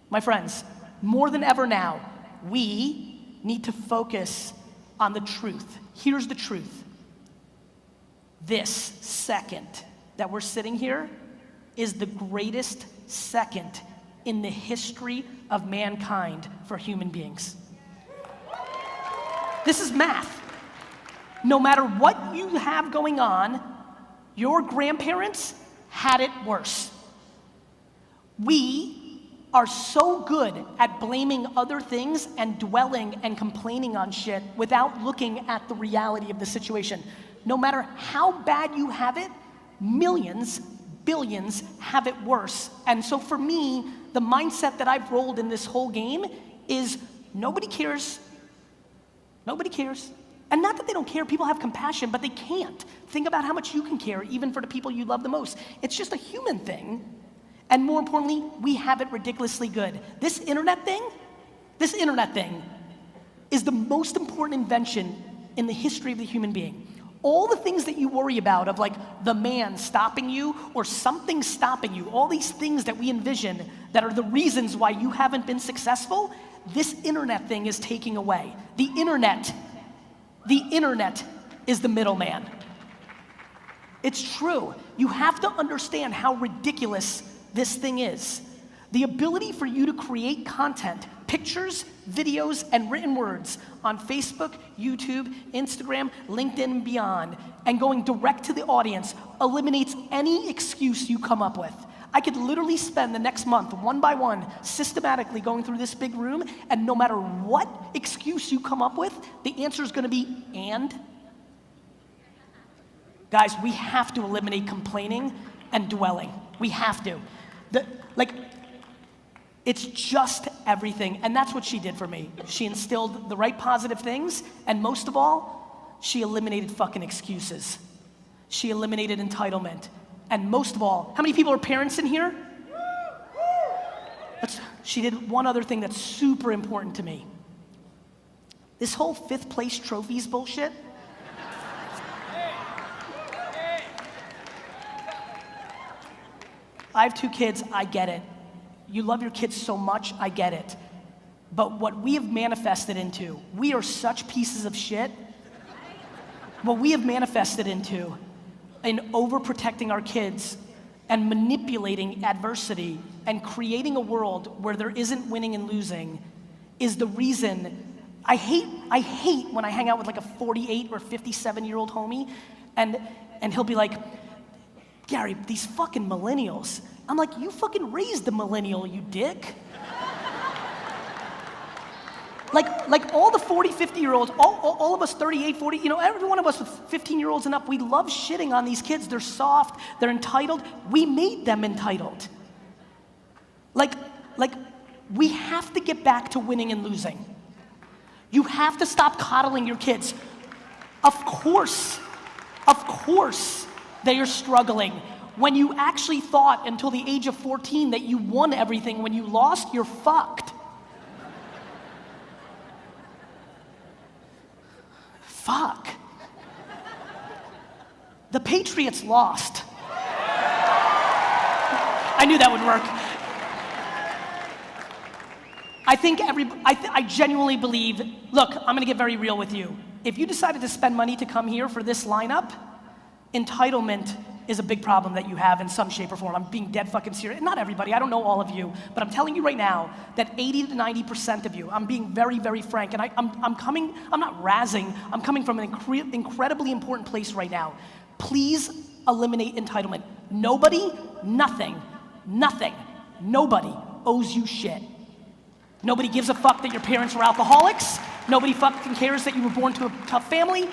My friends, more than ever now, we need to focus on the truth. Here's the truth. This second that we're sitting here is the greatest second in the history of mankind for human beings. This is math. No matter what you have going on, your grandparents had it worse. We are so good at blaming other things and dwelling and complaining on shit without looking at the reality of the situation. No matter how bad you have it, millions, billions have it worse. And so for me, the mindset that I've rolled in this whole game is nobody cares. Nobody cares. And not that they don't care, people have compassion, but they can't. Think about how much you can care, even for the people you love the most. It's just a human thing. And more importantly, we have it ridiculously good. This internet thing is the most important invention in the history of the human being. All the things that you worry about of like the man stopping you or something stopping you, all these things that we envision that are the reasons why you haven't been successful, this internet thing is taking away. The internet is the middleman. It's true. You have to understand how ridiculous this thing is. The ability for you to create content, pictures, videos, and written words on Facebook, YouTube, Instagram, LinkedIn, and beyond, and going direct to the audience eliminates any excuse you come up with. I could literally spend the next month, one by one, systematically going through this big room, and no matter what excuse you come up with, the answer is gonna be, and? Guys, we have to eliminate complaining and dwelling. We have to. It's just everything, and that's what she did for me. She instilled the right positive things, and most of all, she eliminated fucking excuses. She eliminated entitlement. And most of all, how many people are parents in here? She did one other thing that's super important to me. This whole 5th place trophies bullshit. I have 2 kids, I get it. You love your kids so much, I get it. But what we have manifested into, we are such pieces of shit. What we have manifested into in overprotecting our kids and manipulating adversity and creating a world where there isn't winning and losing is the reason I hate when I hang out with like a 48 or 57-year-old homie and he'll be like, Gary, these fucking millennials. I'm like, you fucking raised the millennial, you dick. Like all the 40, 50-year-olds, all of us 38, 40, every one of us with 15-year-olds and up, we love shitting on these kids. They're soft, they're entitled. We made them entitled. Like we have to get back to winning and losing. You have to stop coddling your kids. Of course, they are struggling. When you actually thought until the age of 14 that you won everything, when you lost, you're fucked. Fuck. The Patriots lost. I knew that would work. I genuinely believe, look, I'm gonna get very real with you. If you decided to spend money to come here for this lineup, entitlement is a big problem that you have in some shape or form. I'm being dead fucking serious. Not everybody, I don't know all of you, but I'm telling you right now that 80 to 90% of you, I'm being very, very frank, and I'm not razzing, I'm coming from an incredibly important place right now. Please eliminate entitlement. Nobody, nothing, nobody owes you shit. Nobody gives a fuck that your parents were alcoholics. Nobody fucking cares that you were born to a tough family.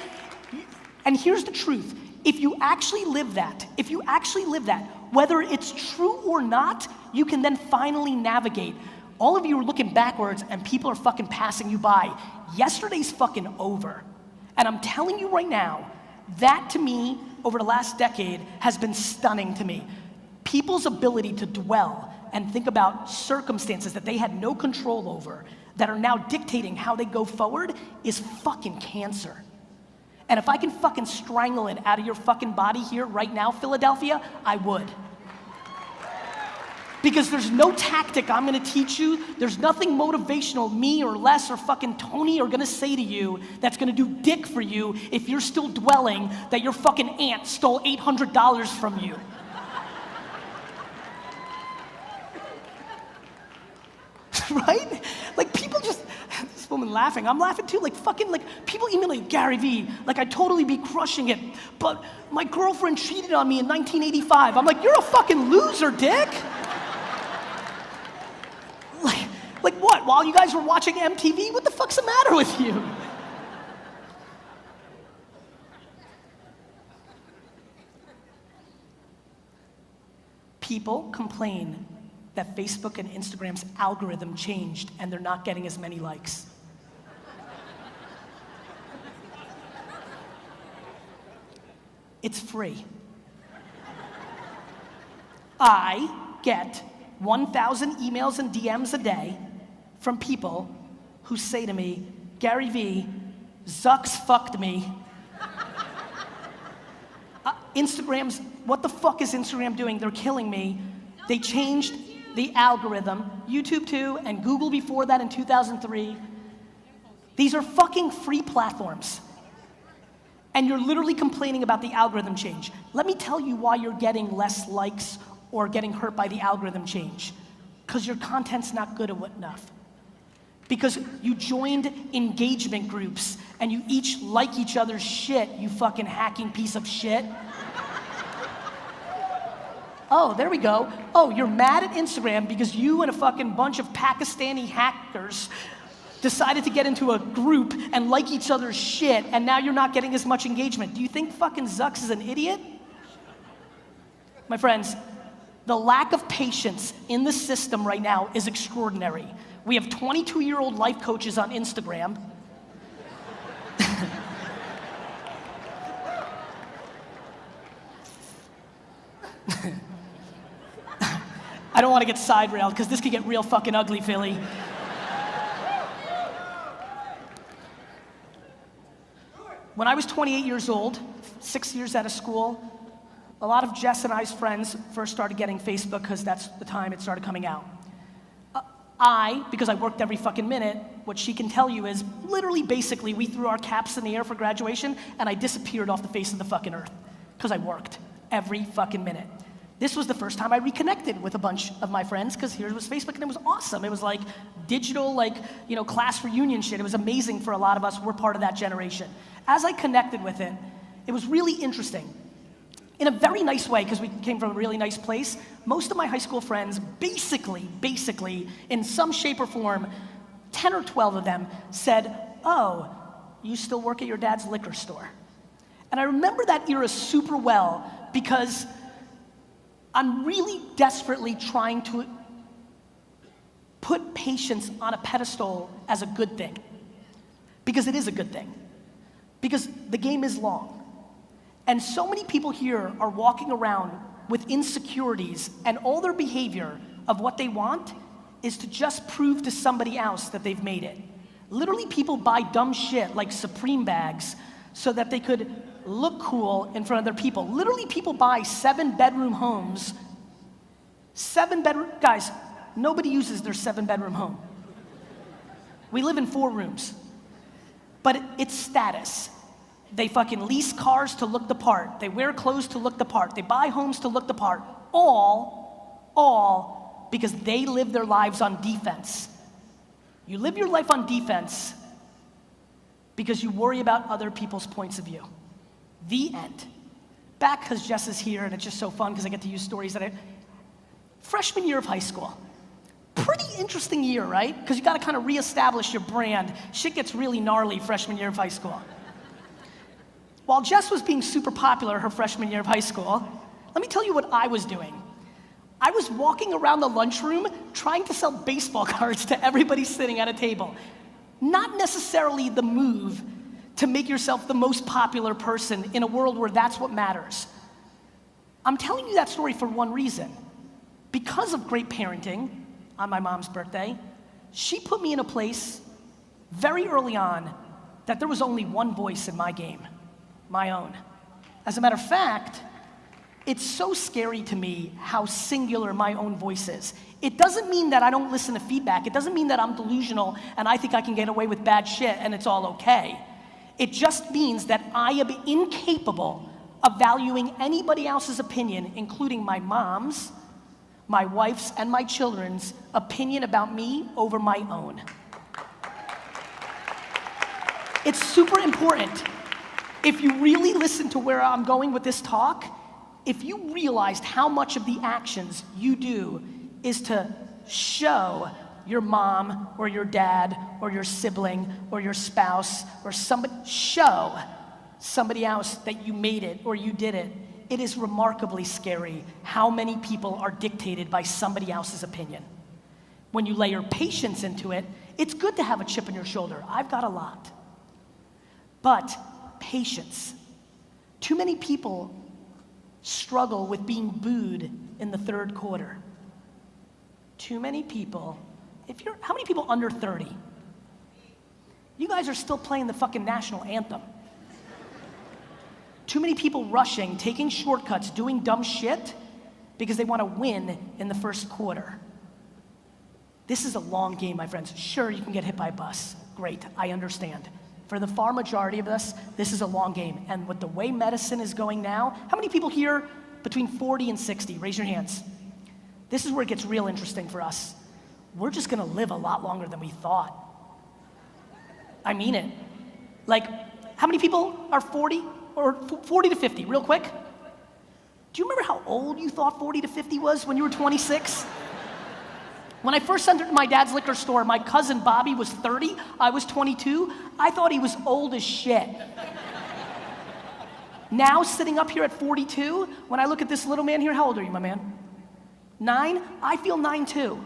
And here's the truth. If you actually live that, whether it's true or not, you can then finally navigate. All of you are looking backwards and people are fucking passing you by. Yesterday's fucking over. And I'm telling you right now, that to me, over the last decade, has been stunning to me. People's ability to dwell and think about circumstances that they had no control over, that are now dictating how they go forward, is fucking cancer. And if I can fucking strangle it out of your fucking body here right now, Philadelphia, I would. Because there's no tactic I'm gonna teach you, there's nothing motivational me or Les or fucking Tony are gonna say to you that's gonna do dick for you if you're still dwelling that your fucking aunt stole $800 from you. Right? Like people just, this woman laughing, I'm laughing too, like fucking like people emailing Gary Vee, like I'd totally be crushing it, but my girlfriend cheated on me in 1985. I'm like, you're a fucking loser, dick. Like what? While you guys were watching MTV? What the fuck's the matter with you? People complain that Facebook and Instagram's algorithm changed and they're not getting as many likes. It's free. I get 1,000 emails and DMs a day from people who say to me, Gary Vee, Zuck's fucked me. Instagram's, what the fuck is Instagram doing? They're killing me. They changed the algorithm, YouTube too, and Google before that in 2003. These are fucking free platforms. And you're literally complaining about the algorithm change. Let me tell you why you're getting less likes or getting hurt by the algorithm change. Because your content's not good enough. Because you joined engagement groups and you each like each other's shit, you fucking hacking piece of shit. Oh, there we go. Oh, you're mad at Instagram because you and a fucking bunch of Pakistani hackers decided to get into a group and like each other's shit, and now you're not getting as much engagement. Do you think fucking Zucks is an idiot? My friends, the lack of patience in the system right now is extraordinary. We have 22-year-old life coaches on Instagram. I don't want to get side railed because this could get real fucking ugly, Philly. When I was 28 years old, 6 years out of school, a lot of Jess and I's friends first started getting Facebook because that's the time it started coming out. Because I worked every fucking minute, what she can tell you is literally basically we threw our caps in the air for graduation and I disappeared off the face of the fucking earth because I worked every fucking minute. This was the first time I reconnected with a bunch of my friends because here was Facebook and it was awesome. It was like digital, like, you know, class reunion shit. It was amazing for a lot of us. We're part of that generation. As I connected with it, it was really interesting. In a very nice way, because we came from a really nice place, most of my high school friends basically, in some shape or form, 10 or 12 of them said, oh, you still work at your dad's liquor store. And I remember that era super well because I'm really desperately trying to put patience on a pedestal as a good thing. Because it is a good thing. Because the game is long. And so many people here are walking around with insecurities and all their behavior of what they want is to just prove to somebody else that they've made it. Literally people buy dumb shit like Supreme bags so that they could look cool in front of their people. Literally people buy 7-bedroom homes. 7-bedroom, guys, nobody uses their 7-bedroom home. We live in 4 rooms. But it's status. They fucking lease cars to look the part. They wear clothes to look the part. They buy homes to look the part. All because they live their lives on defense. You live your life on defense because you worry about other people's points of view. The end. Back because Jess is here and it's just so fun because I get to use stories that freshman year of high school. Pretty interesting year, right? Because you gotta kind of reestablish your brand. Shit gets really gnarly freshman year of high school. While Jess was being super popular her freshman year of high school, let me tell you what I was doing. I was walking around the lunchroom trying to sell baseball cards to everybody sitting at a table. Not necessarily the move to make yourself the most popular person in a world where that's what matters. I'm telling you that story for one reason. Because of great parenting on my mom's birthday, she put me in a place very early on that there was only one voice in my game. My own. As a matter of fact, it's so scary to me how singular my own voice is. It doesn't mean that I don't listen to feedback. It doesn't mean that I'm delusional and I think I can get away with bad shit and it's all okay. It just means that I am incapable of valuing anybody else's opinion, including my mom's, my wife's, and my children's opinion about me over my own. It's super important. If you really listen to where I'm going with this talk, if you realized how much of the actions you do is to show your mom or your dad or your sibling or your spouse or somebody, show somebody else that you made it or you did it, it is remarkably scary how many people are dictated by somebody else's opinion. When you layer patience into it, it's good to have a chip on your shoulder. I've got a lot. But patience. Too many people struggle with being booed in the third quarter. Too many people, how many people under 30? You guys are still playing the fucking national anthem. Too many people rushing, taking shortcuts, doing dumb shit because they want to win in the first quarter. This is a long game, my friends. Sure, you can get hit by a bus. Great, I understand. For the far majority of us, this is a long game. And with the way medicine is going now, how many people here between 40 and 60? Raise your hands. This is where it gets real interesting for us. We're just gonna live a lot longer than we thought. I mean it. Like, how many people are 40 or 40 to 50, real quick? Do you remember how old you thought 40 to 50 was when you were 26? When I first entered my dad's liquor store, my cousin Bobby was 30, I was 22. I thought he was old as shit. Now, sitting up here at 42, when I look at this little man here, how old are you, my man? 9? I feel 9 too.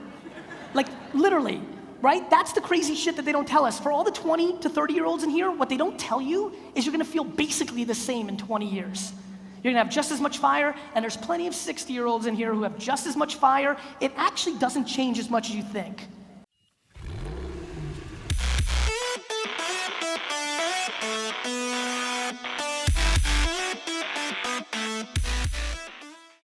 Like, literally, right? That's the crazy shit that they don't tell us. For all the 20 to 30-year-olds in here, what they don't tell you is you're gonna feel basically the same in 20 years. You're gonna have just as much fire, and there's plenty of 60-year-olds in here who have just as much fire. It actually doesn't change as much as you think.